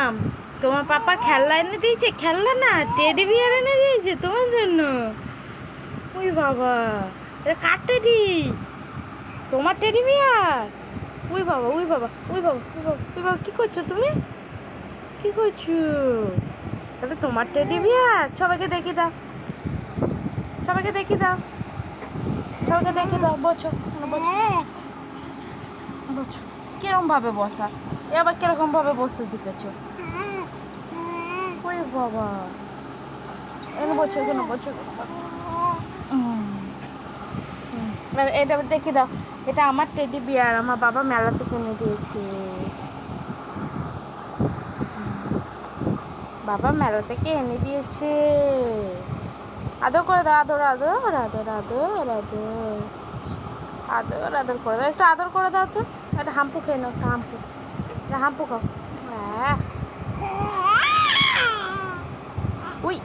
মাম্মাম, তোমার পাপা খেলনা এনে দিয়েছে, খেলনা না টেডি বিয়ার এনে দিয়েছে তোমার জন্য। ওই বাবা, এটা কার টেডি? তোমার টেডি বিয়ার? ওই বাবা, ওই বাবা, ওই বাবা, ওই বাবা, ওই বাবা, কী করছো তুমি? কী করছো? তাহলে তোমার টেডি বিয়ার? সবাইকে দেখি দাও, সবাইকে দেখি দাও, সবাইকে দেখি দাও। বসো, বসো, বসো। কিরম ভাবে বসা? এ আবার কিরকম ভাবে বসতে শিখেছো? ওরে বাবা, এখানে বসো, এখানে বসো। এটা দেখি দাও, এটা আমার টেডি বিয়ার, আমার বাবা মেলা থেকে কিনে দিয়েছে। বাবা মেলা থেকে এনে দিয়েছে। আদর করে দাও, আদর আদর আদর আদর আদর আদর আদর করে দাও, একটু আদর করে দাও তো। একটা হাম্পু খেয়ে নাও, একটা হাম্পু, একটা হাম্পু খাও। উই